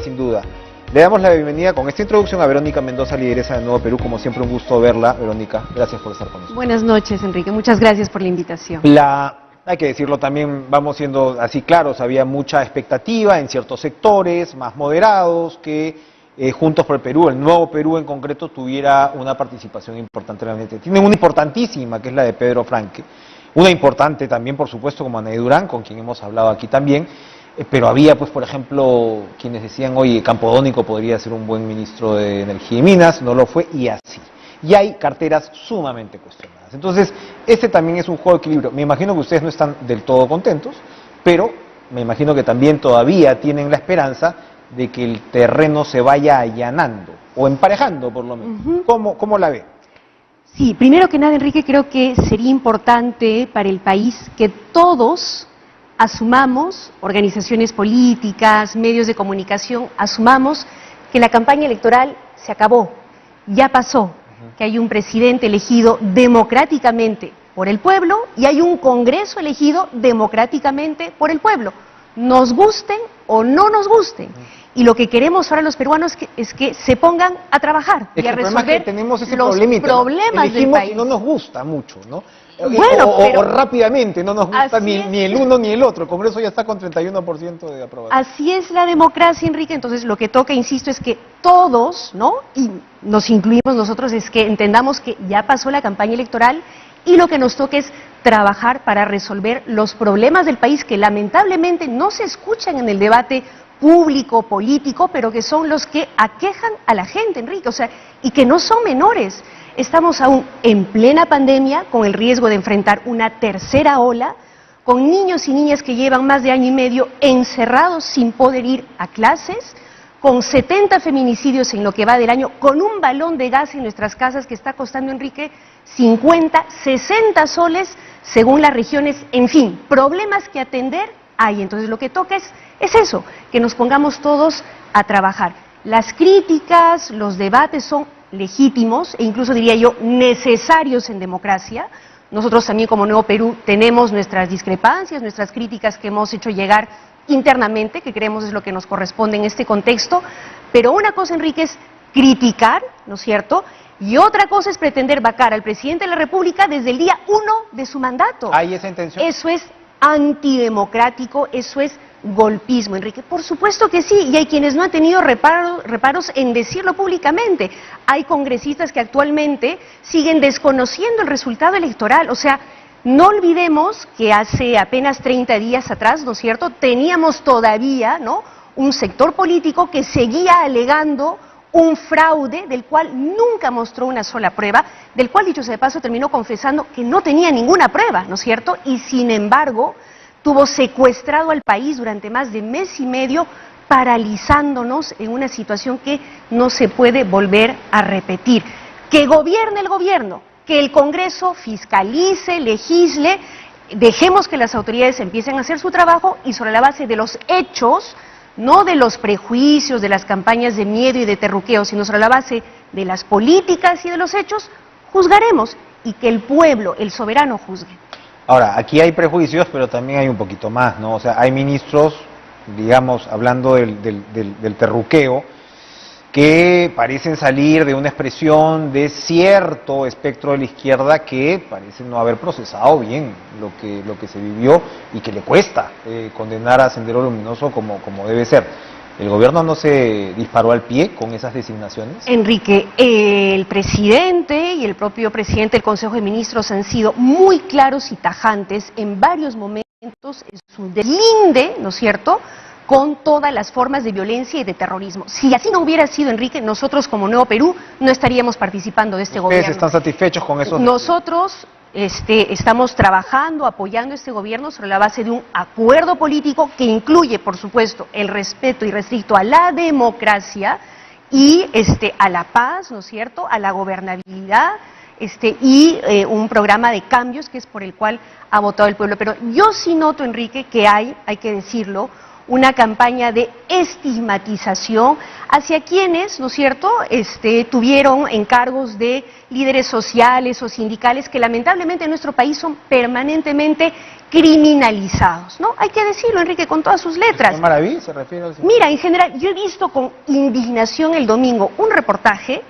sin duda. Le damos la bienvenida con esta introducción a Verónica Mendoza, lideresa de Nuevo Perú. Como siempre, un gusto verla. Verónica, gracias por estar con nosotros. Buenas noches, Enrique. Muchas gracias por la invitación. Hay que decirlo también, vamos siendo así claros, había mucha expectativa en ciertos sectores más moderados que Juntos por el Perú, el Nuevo Perú en concreto, tuviera una participación importante realmente. Tienen una importantísima, que es la de Pedro Franque. Una importante también, por supuesto, como Anaí Durán, con quien hemos hablado aquí también. Pero había, pues, por ejemplo, quienes decían, oye, Campodónico podría ser un buen ministro de Energía y Minas, no lo fue, y así. Y hay carteras sumamente cuestionadas. Entonces, este también es un juego de equilibrio. Me imagino que ustedes no están del todo contentos, pero me imagino que también todavía tienen la esperanza de que el terreno se vaya allanando, o emparejando por lo menos. ¿Cómo la ve? Sí, primero que nada, Enrique, creo que sería importante para el país que todos asumamos, organizaciones políticas, medios de comunicación, asumamos que la campaña electoral se acabó, ya pasó, que hay un presidente elegido democráticamente por el pueblo y hay un Congreso elegido democráticamente por el pueblo, nos gusten o no nos gusten. Y lo que queremos ahora los peruanos es que se pongan a trabajar y a resolver tenemos ese los problemas del país. Y no nos gusta mucho, ¿no? Bueno, o rápidamente, no nos gusta ni el uno ni el otro. El Congreso ya está con 31% de aprobación. Así es la democracia, Enrique. Entonces lo que toca, insisto, es que todos, ¿no? Y nos incluimos nosotros, es que entendamos que ya pasó la campaña electoral y lo que nos toca es trabajar para resolver los problemas del país que lamentablemente no se escuchan en el debate público, político, pero que son los que aquejan a la gente, Enrique, o sea, y que no son menores. Estamos aún en plena pandemia, con el riesgo de enfrentar una tercera ola, con niños y niñas que llevan más de año y medio encerrados sin poder ir a clases, con 70 feminicidios en lo que va del año, con un balón de gas en nuestras casas que está costando, Enrique, 50, 60 soles según las regiones, en fin, problemas que atender hay. Entonces lo que toca es eso, que nos pongamos todos a trabajar. Las críticas, los debates son legítimos e incluso diría yo necesarios en democracia. Nosotros también como Nuevo Perú tenemos nuestras discrepancias, nuestras críticas que hemos hecho llegar internamente, que creemos es lo que nos corresponde en este contexto, pero una cosa, Enrique, es criticar, ¿no es cierto?, y otra cosa es pretender vacar al presidente de la República desde el día 1 de su mandato. ¿Hay esa intención? Eso es antidemocrático, eso es golpismo, Enrique. Por supuesto que sí, y hay quienes no han tenido reparos en decirlo públicamente. Hay congresistas que actualmente siguen desconociendo el resultado electoral. O sea, no olvidemos que hace apenas 30 días atrás, ¿no es cierto?, teníamos todavía, ¿no?, un sector político que seguía alegando un fraude del cual nunca mostró una sola prueba, del cual, dicho sea de paso, terminó confesando que no tenía ninguna prueba, ¿no es cierto?, y sin embargo tuvo secuestrado al país durante más de mes y medio, paralizándonos en una situación que no se puede volver a repetir. Que gobierne el gobierno, que el Congreso fiscalice, legisle, dejemos que las autoridades empiecen a hacer su trabajo y sobre la base de los hechos, no de los prejuicios, de las campañas de miedo y de terruqueo, sino sobre la base de las políticas y de los hechos, juzgaremos y que el pueblo, el soberano, juzgue. Ahora, aquí hay prejuicios, pero también hay un poquito más, ¿no? O sea, hay ministros, digamos, hablando del terruqueo, que parecen salir de una expresión de cierto espectro de la izquierda que parece no haber procesado bien lo que se vivió y que le cuesta condenar a Sendero Luminoso como debe ser. ¿El gobierno no se disparó al pie con esas designaciones? Enrique, el presidente y el propio presidente del Consejo de Ministros han sido muy claros y tajantes en varios momentos en su deslinde, ¿no es cierto?, con todas las formas de violencia y de terrorismo. Si así no hubiera sido, Enrique, nosotros como Nuevo Perú no estaríamos participando de este gobierno. ¿Ustedes están satisfechos con eso? Nosotros estamos trabajando, apoyando este gobierno sobre la base de un acuerdo político que incluye, por supuesto, el respeto irrestricto a la democracia y a la paz, ¿no es cierto?, a la gobernabilidad, y un programa de cambios que es por el cual ha votado el pueblo. Pero yo sí noto, Enrique, que hay que decirlo, una campaña de estigmatización hacia quienes, ¿no es cierto?, tuvieron encargos de líderes sociales o sindicales que lamentablemente en nuestro país son permanentemente criminalizados, ¿no? Hay que decirlo, Enrique, con todas sus letras. Maraví se refiere al señor. Mira, en general, yo he visto con indignación el domingo un reportaje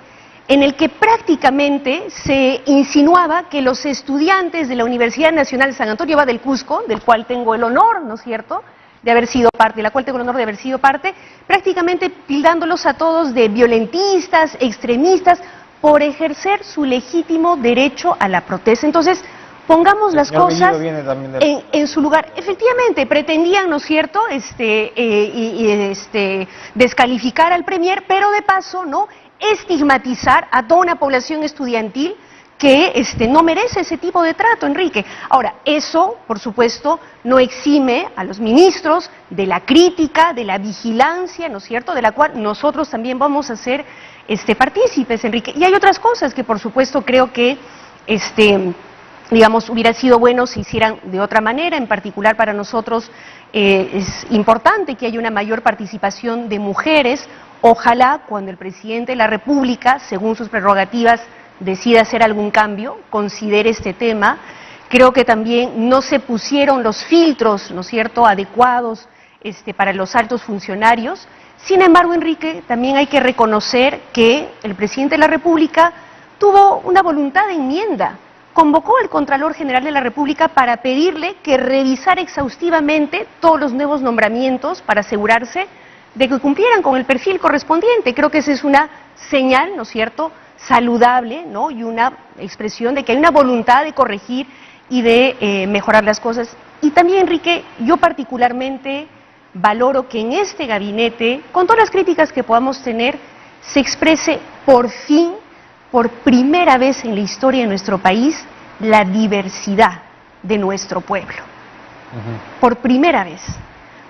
en el que prácticamente se insinuaba que los estudiantes de la Universidad Nacional de San Antonio Abad del Cusco, del cual tengo el honor, ¿no es cierto?, de haber sido parte, de la cual tengo el honor de haber sido parte, prácticamente tildándolos a todos de violentistas, extremistas, por ejercer su legítimo derecho a la protesta. Entonces, pongamos las cosas en su lugar. Efectivamente, pretendían, ¿no es cierto?, descalificar al Premier, pero de paso, ¿no?, estigmatizar a toda una población estudiantil que no merece ese tipo de trato, Enrique. Ahora, eso, por supuesto, no exime a los ministros de la crítica, de la vigilancia, ¿no es cierto?, de la cual nosotros también vamos a ser partícipes, Enrique. Y hay otras cosas que, por supuesto, creo que, digamos, hubiera sido bueno si hicieran de otra manera. En particular para nosotros es importante que haya una mayor participación de mujeres. Ojalá cuando el presidente de la República, según sus prerrogativas, decida hacer algún cambio, considere este tema. Creo que también no se pusieron los filtros, ¿no es cierto?, adecuados para los altos funcionarios. Sin embargo, Enrique, también hay que reconocer que el presidente de la República tuvo una voluntad de enmienda. Convocó al Contralor General de la República para pedirle que revisara exhaustivamente todos los nuevos nombramientos para asegurarse de que cumplieran con el perfil correspondiente. Creo que esa es una señal, ¿no es cierto?, saludable, ¿no?, y una expresión de que hay una voluntad de corregir y de mejorar las cosas. Y también, Enrique, yo particularmente valoro que en este gabinete, con todas las críticas que podamos tener, se exprese por fin, por primera vez en la historia de nuestro país, la diversidad de nuestro pueblo. Por primera vez.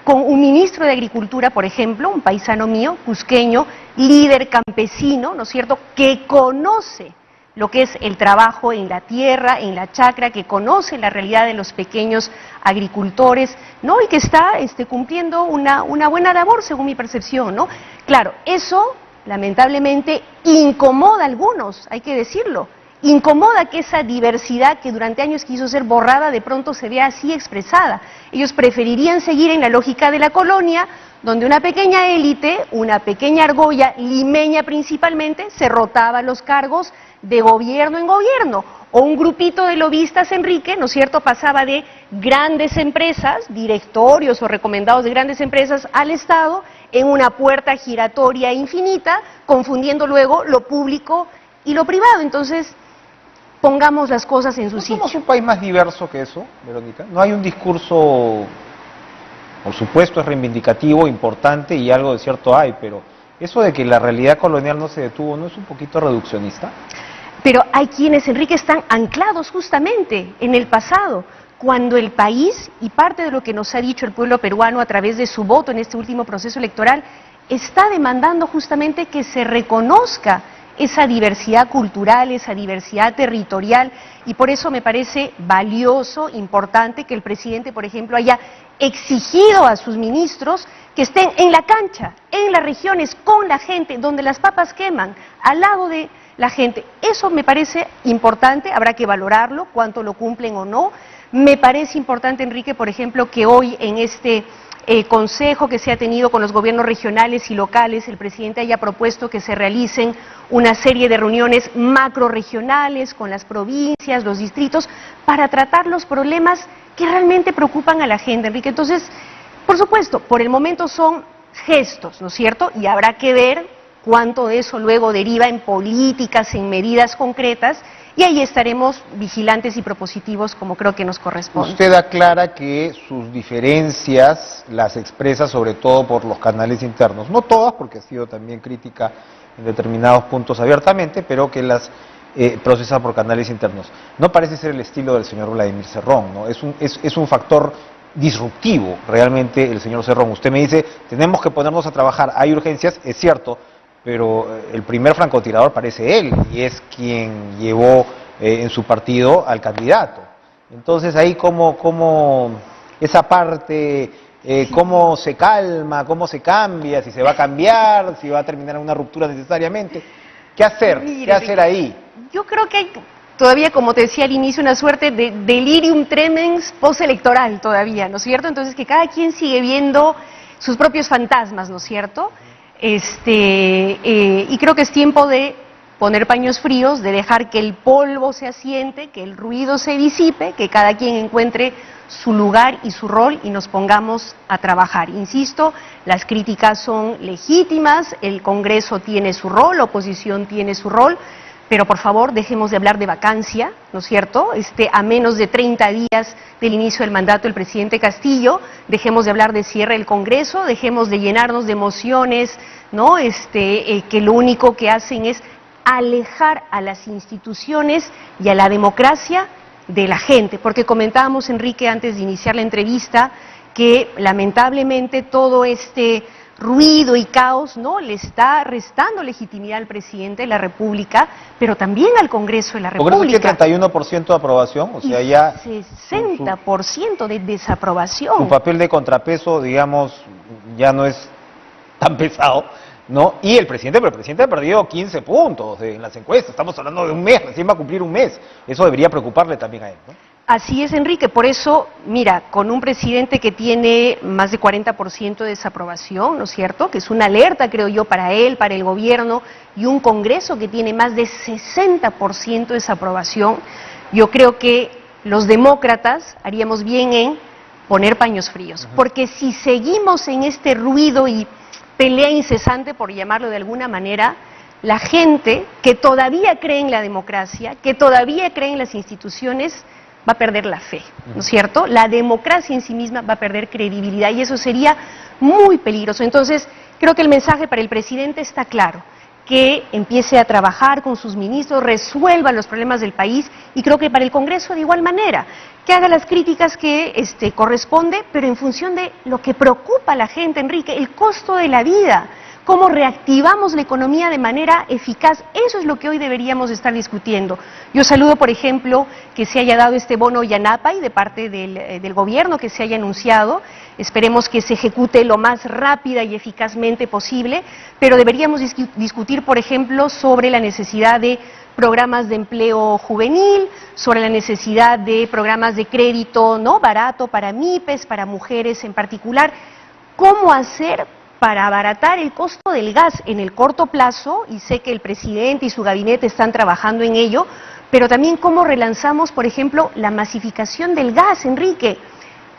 Con un ministro de Agricultura, por ejemplo, un paisano mío, cusqueño, líder campesino, ¿no es cierto?, que conoce lo que es el trabajo en la tierra, en la chacra, que conoce la realidad de los pequeños agricultores, ¿no?, y que está cumpliendo una buena labor, según mi percepción, ¿no? Claro, eso lamentablemente incomoda a algunos, hay que decirlo. Incomoda que esa diversidad que durante años quiso ser borrada de pronto se vea así expresada. Ellos preferirían seguir en la lógica de la colonia, donde una pequeña élite, una pequeña argolla, limeña principalmente, se rotaba los cargos de gobierno en gobierno. O un grupito de lobistas, Enrique, ¿no es cierto?, pasaba de grandes empresas, directorios o recomendados de grandes empresas al Estado, en una puerta giratoria infinita, confundiendo luego lo público y lo privado. Entonces, pongamos las cosas en su sitio. ¿Somos un país más diverso que eso, Verónica? No hay un discurso, por supuesto es reivindicativo, importante y algo de cierto hay, pero eso de que la realidad colonial no se detuvo, ¿no es un poquito reduccionista? Pero hay quienes, Enrique, están anclados justamente en el pasado, cuando el país, y parte de lo que nos ha dicho el pueblo peruano a través de su voto en este último proceso electoral, está demandando justamente que se reconozca esa diversidad cultural, esa diversidad territorial, y por eso me parece valioso, importante que el presidente, por ejemplo, haya exigido a sus ministros que estén en la cancha, en las regiones, con la gente, donde las papas queman, al lado de la gente. Eso me parece importante, habrá que valorarlo, cuánto lo cumplen o no. Me parece importante, Enrique, por ejemplo, que hoy en este consejo que se ha tenido con los gobiernos regionales y locales, el presidente haya propuesto que se realicen una serie de reuniones macrorregionales con las provincias, los distritos, para tratar los problemas que realmente preocupan a la gente, Enrique. Entonces, por supuesto, por el momento son gestos, ¿no es cierto? Y habrá que ver cuánto de eso luego deriva en políticas, en medidas concretas, y ahí estaremos vigilantes y propositivos como creo que nos corresponde. Usted aclara que sus diferencias las expresa sobre todo por los canales internos, no todas, porque ha sido también crítica en determinados puntos abiertamente, pero que las procesa por canales internos. No parece ser el estilo del señor Vladimir Cerrón, ¿no? Es un factor disruptivo realmente el señor Cerrón. Usted me dice, tenemos que ponernos a trabajar, hay urgencias, es cierto, pero el primer francotirador parece él, y es quien llevó en su partido al candidato. Entonces ahí como esa parte cómo se calma, cómo se cambia, si se va a cambiar, si va a terminar en una ruptura necesariamente. ¿Qué hacer? Mire, ¿Qué hacer ahí? yo creo que hay todavía, como te decía al inicio, una suerte de delirium tremens postelectoral todavía, ¿no es cierto? Entonces que cada quien sigue viendo sus propios fantasmas, ¿no es cierto? Y creo que es tiempo de poner paños fríos, de dejar que el polvo se asiente, que el ruido se disipe, que cada quien encuentre su lugar y su rol y nos pongamos a trabajar. Insisto, las críticas son legítimas, el Congreso tiene su rol, la oposición tiene su rol, pero por favor dejemos de hablar de vacancia, ¿no es cierto? A menos de 30 días del inicio del mandato del presidente Castillo, dejemos de hablar de cierre del Congreso, dejemos de llenarnos de emociones, ¿no? Que lo único que hacen es alejar a las instituciones y a la democracia de la gente, porque comentábamos, Enrique, antes de iniciar la entrevista, que lamentablemente todo este ruido y caos, ¿no?, le está restando legitimidad al presidente de la República, pero también al Congreso de la República. ¿El Congreso tiene 31% de aprobación? O sea, ya 60% de desaprobación. Su papel de contrapeso, digamos, ya no es tan pesado, ¿no? Y el presidente ha perdido 15 puntos en las encuestas, estamos hablando de un mes, recién va a cumplir un mes, eso debería preocuparle también a él, ¿no? Así es, Enrique, por eso, mira, con un presidente que tiene más de 40% de desaprobación, ¿no es cierto?, que es una alerta, creo yo, para él, para el gobierno, y un Congreso que tiene más de 60% de desaprobación, yo creo que los demócratas haríamos bien en poner paños fríos, porque si seguimos en este ruido y pelea incesante, por llamarlo de alguna manera, la gente que todavía cree en la democracia, que todavía cree en las instituciones, va a perder la fe, ¿no es cierto? La democracia en sí misma va a perder credibilidad y eso sería muy peligroso. Entonces, creo que el mensaje para el presidente está claro, que empiece a trabajar con sus ministros, resuelva los problemas del país y creo que para el Congreso de igual manera, que haga las críticas que corresponde, pero en función de lo que preocupa a la gente, Enrique, el costo de la vida, cómo reactivamos la economía de manera eficaz, eso es lo que hoy deberíamos estar discutiendo. Yo saludo, por ejemplo, que se haya dado este bono Yanapay de parte del gobierno, que se haya anunciado, esperemos que se ejecute lo más rápida y eficazmente posible, pero deberíamos discutir, por ejemplo, sobre la necesidad de programas de empleo juvenil, sobre la necesidad de programas de crédito no barato para MIPES, para mujeres en particular, cómo hacer para abaratar el costo del gas en el corto plazo, y sé que el presidente y su gabinete están trabajando en ello, pero también cómo relanzamos, por ejemplo, la masificación del gas, Enrique.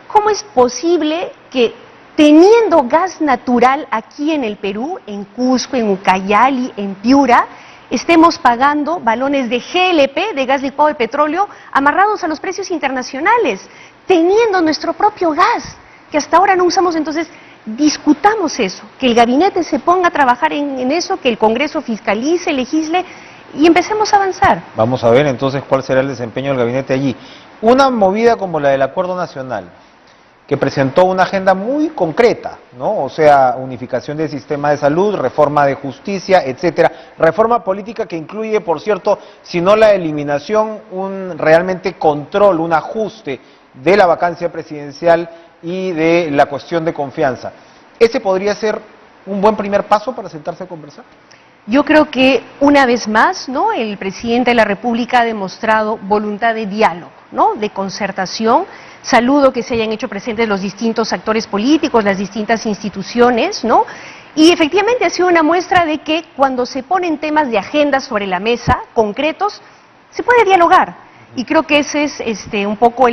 ¿Cómo es posible que teniendo gas natural aquí en el Perú, en Cusco, en Ucayali, en Piura, estemos pagando balones de GLP, de gas licuado de petróleo, amarrados a los precios internacionales, teniendo nuestro propio gas, que hasta ahora no usamos? Entonces, discutamos eso, que el gabinete se ponga a trabajar en eso, que el Congreso fiscalice, legisle y empecemos a avanzar. Vamos a ver entonces cuál será el desempeño del gabinete allí. Una movida como la del Acuerdo Nacional, que presentó una agenda muy concreta, ¿no? O sea, unificación del sistema de salud, reforma de justicia, etcétera, reforma política que incluye, por cierto, si no la eliminación, un realmente control, un ajuste de la vacancia presidencial y de la cuestión de confianza. ¿Ese podría ser un buen primer paso para sentarse a conversar? Yo creo que una vez más, ¿no?, el presidente de la República ha demostrado voluntad de diálogo, ¿no?, de concertación. Saludo que se hayan hecho presentes los distintos actores políticos, las distintas instituciones, ¿no? Y efectivamente ha sido una muestra de que cuando se ponen temas de agenda sobre la mesa, concretos, se puede dialogar. Y creo que ese es un poco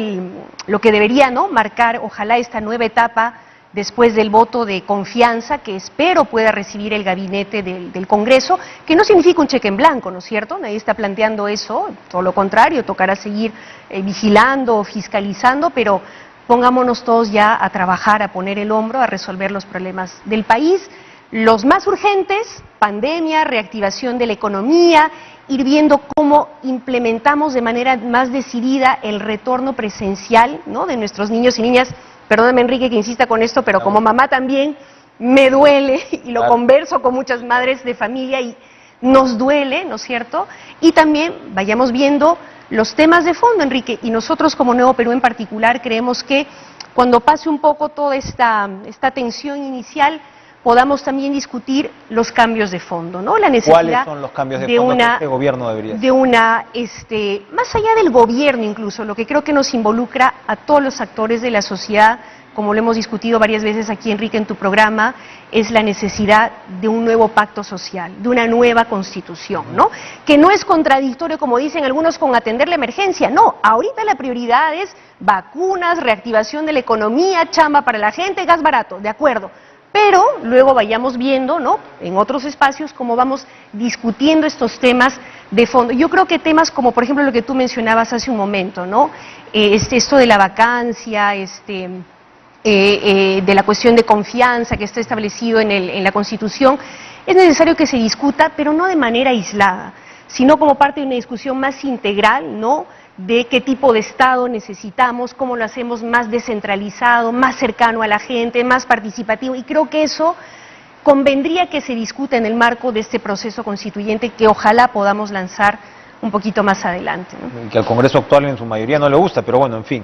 lo que debería, ¿no?, marcar, ojalá, esta nueva etapa después del voto de confianza que espero pueda recibir el gabinete del Congreso, que no significa un cheque en blanco, ¿no es cierto? Nadie está planteando eso, todo lo contrario, tocará seguir vigilando, fiscalizando, pero pongámonos todos ya a trabajar, a poner el hombro, a resolver los problemas del país, los más urgentes, pandemia, reactivación de la economía, ir viendo cómo implementamos de manera más decidida el retorno presencial, ¿no?, de nuestros niños y niñas. Perdóname, Enrique, que insista con esto, pero como mamá también me duele y lo converso con muchas madres de familia y nos duele, ¿no es cierto? Y también vayamos viendo los temas de fondo, Enrique, y nosotros como Nuevo Perú en particular creemos que cuando pase un poco toda esta tensión inicial, podamos también discutir los cambios de fondo, ¿no? La necesidad. ¿Cuáles son los cambios de fondo que este gobierno debería hacer? Más allá del gobierno incluso, lo que creo que nos involucra a todos los actores de la sociedad, como lo hemos discutido varias veces aquí, Enrique, en tu programa, es la necesidad de un nuevo pacto social, de una nueva constitución, ¿no? Que no es contradictorio, como dicen algunos, con atender la emergencia. No, ahorita la prioridad es vacunas, reactivación de la economía, chamba para la gente, gas barato, de acuerdo. Pero luego vayamos viendo, ¿no?, en otros espacios, cómo vamos discutiendo estos temas de fondo. Yo creo que temas como, por ejemplo, lo que tú mencionabas hace un momento, ¿no?, esto de la vacancia, de la cuestión de confianza que está establecido en la Constitución, es necesario que se discuta, pero no de manera aislada, sino como parte de una discusión más integral, ¿no?, de qué tipo de Estado necesitamos, cómo lo hacemos más descentralizado, más cercano a la gente, más participativo, y creo que eso convendría que se discuta en el marco de este proceso constituyente que ojalá podamos lanzar un poquito más adelante, ¿no? Que al Congreso actual en su mayoría no le gusta, pero bueno, en fin.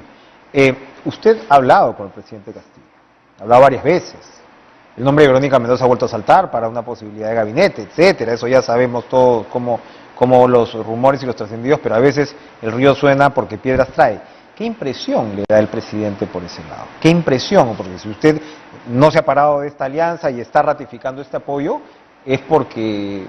Usted ha hablado con el presidente Castillo, ha hablado varias veces. El nombre de Verónica Mendoza ha vuelto a saltar para una posibilidad de gabinete, etcétera. Eso ya sabemos todos cómo los rumores y los trascendidos, pero a veces el río suena porque piedras trae. ¿Qué impresión le da el presidente por ese lado? ¿Qué impresión? Porque si usted no se ha parado de esta alianza y está ratificando este apoyo, es porque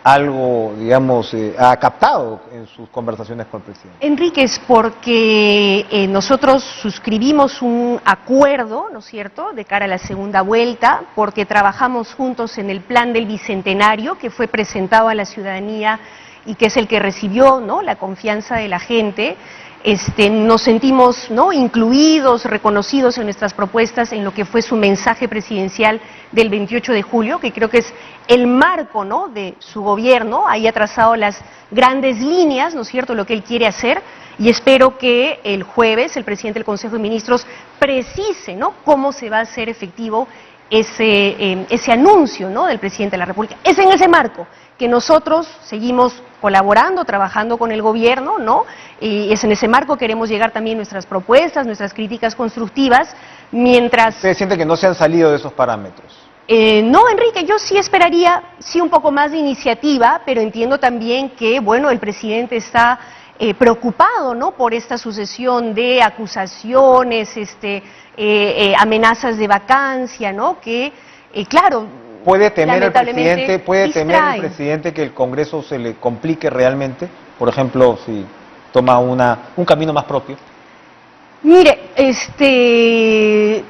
algo, digamos, ha captado en sus conversaciones con el presidente. Enrique, es porque nosotros suscribimos un acuerdo, ¿no es cierto?, de cara a la segunda vuelta, porque trabajamos juntos en el plan del Bicentenario, que fue presentado a la ciudadanía y que es el que recibió, ¿no?, la confianza de la gente. Nos sentimos, ¿no?, incluidos, reconocidos en nuestras propuestas, en lo que fue su mensaje presidencial del 28 de julio, que creo que es el marco, ¿no?, de su gobierno. Ahí ha trazado las grandes líneas, ¿no es cierto?, lo que él quiere hacer, y espero que el jueves el presidente del Consejo de Ministros precise, ¿no?, cómo se va a hacer efectivo ese anuncio, ¿no?, del presidente de la República. Es en ese marco que nosotros seguimos colaborando, trabajando con el gobierno, ¿no? Y es en ese marco que queremos llegar también nuestras propuestas, nuestras críticas constructivas, mientras... ¿Usted siente que no se han salido de esos parámetros? No, Enrique, yo sí esperaría, sí, un poco más de iniciativa, pero entiendo también que, bueno, el presidente está preocupado, ¿no?, por esta sucesión de acusaciones, amenazas de vacancia, ¿no?, que, claro... ¿Puede temer el presidente que el Congreso se le complique realmente? Por ejemplo, si toma un camino más propio. Mire, él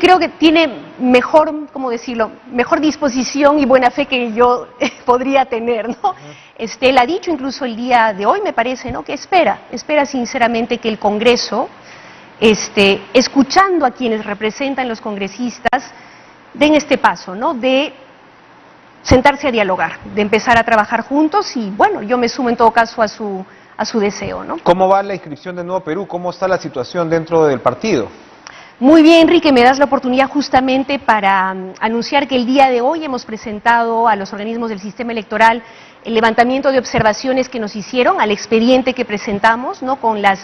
creo que tiene mejor, ¿cómo decirlo?, mejor disposición y buena fe que yo podría tener, ¿no? Él ha dicho incluso el día de hoy, me parece, ¿no?, que espera sinceramente que el Congreso, escuchando a quienes representan los congresistas, den este paso, ¿no?, de sentarse a dialogar, de empezar a trabajar juntos, y bueno, yo me sumo en todo caso a su deseo, ¿no? ¿Cómo va la inscripción de Nuevo Perú? ¿Cómo está la situación dentro del partido? Muy bien, Enrique, me das la oportunidad justamente para anunciar que el día de hoy hemos presentado a los organismos del sistema electoral el levantamiento de observaciones que nos hicieron al expediente que presentamos, ¿no?, con las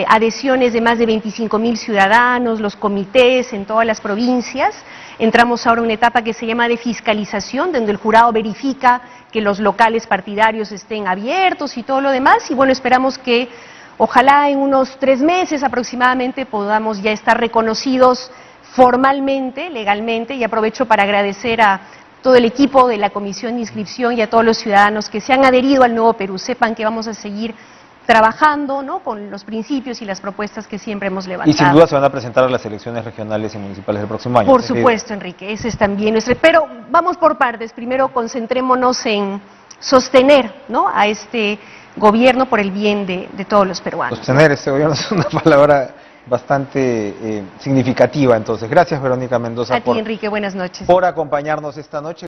adhesiones de más de 25.000 ciudadanos, los comités en todas las provincias. Entramos ahora en una etapa que se llama de fiscalización, donde el jurado verifica que los locales partidarios estén abiertos y todo lo demás, y bueno, esperamos que ojalá en unos 3 meses aproximadamente podamos ya estar reconocidos formalmente, legalmente, y aprovecho para agradecer a todo el equipo de la Comisión de Inscripción y a todos los ciudadanos que se han adherido al Nuevo Perú. Sepan que vamos a seguir trabajando, ¿no?, con los principios y las propuestas que siempre hemos levantado. Y sin duda se van a presentar a las elecciones regionales y municipales del próximo año. Por supuesto, Enrique, ese es también nuestro... Pero vamos por partes. Primero concentrémonos en sostener, ¿no?, a este gobierno por el bien de todos los peruanos. Sostener este gobierno es una palabra bastante significativa. Entonces, gracias, Verónica Mendoza, a ti, Enrique, buenas noches. por acompañarnos esta noche.